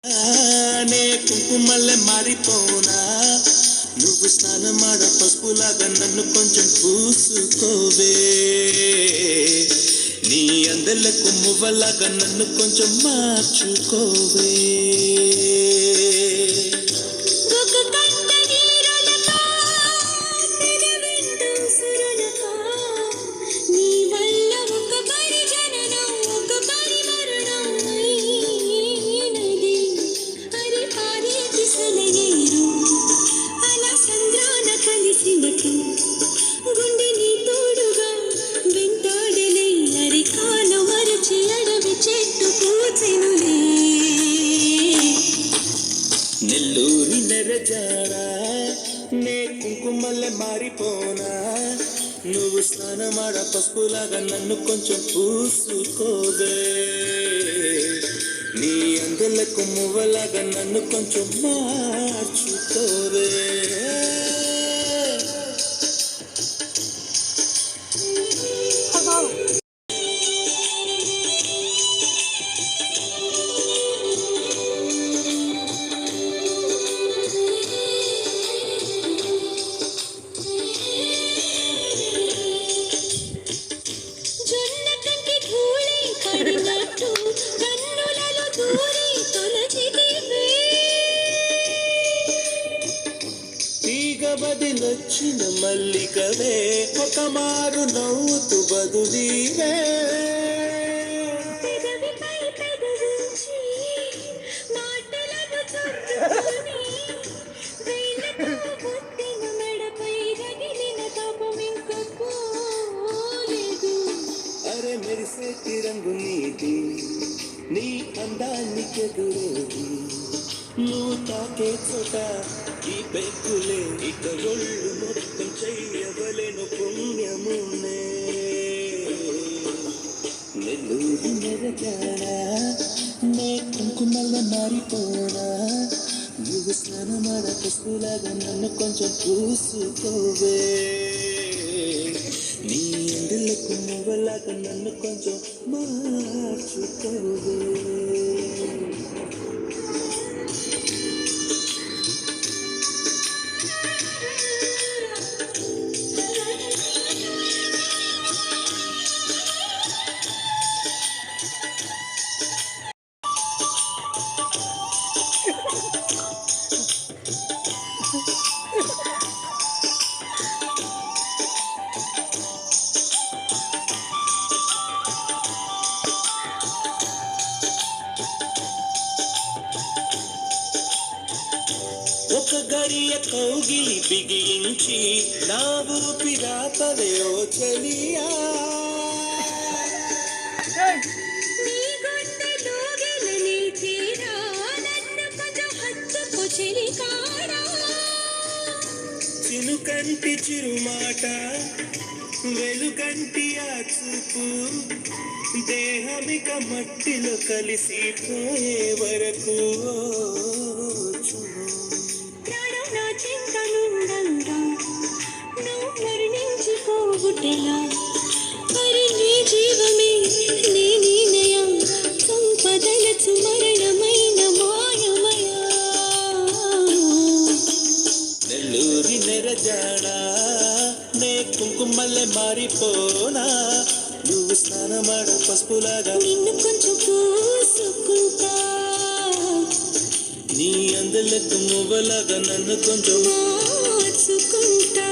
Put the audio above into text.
నే కుంకుమల్లె మారిపోనా నువ్వు స్నానమాడ పసుపులాగా నన్ను కొంచెం పూసుకోవే నీ అందెలకు మువ్వలాగా నన్ను కొంచెం మార్చుకోవే నెల్లూరి నెరజాడా నే కుంకుమల్లె మారిపోనా నువ్వు స్నానమాడ పసుపులాగా నన్ను కొంచెం పూసుకోవే నీ అందెలకు మువ్వలాగా నన్ను కొంచెం మార్చుకోవే బదిలొచ్చిన మల్లికవే ఒక మారు నవ్వుతూ బదులీవే అరే మెరిసే తిరంగు నీటి నీ అందానికి ఎదురేది నువ్వు తాకే చోట ఈ పెక్కులే ఇక ఒళ్ళు మొత్తం చెయ్యవలెను పుణ్యమునే నెల్లూరి నెరజాడా నే కుంకుమల్లె మారిపోనా నువ్వు స్నానమాడ పసుపులాగా నన్ను కొంచెం పూసుకోవే నీ అందెలకు మువ్వలాగా నన్ను కొంచెం మార్చుకోవే ఒక గడియ కౌగిలి బిగించి నా ఊపిరాతవే ఓ చెలియా చినుకంటి చిరుమాట వెలుగంటి ఆ చూపు దేహమిక మట్టిలో కలిసిపోయే వరకు వర్ణించిపోగుటెలా మరి నీ జీవమే నీ నిర్ణయం సంపదలచు మరణమైన మాయమయా నెల్లూరి నెరజాడా నే కుంకుమల్లె మారిపోనా నువ్వు స్నానమాడ పసుపులాగా నిన్ను కొంచెం పూసుకుంటా నీ అందెలకు మువ్వలాగా నన్ను కొంచెం మార్చుకుంటా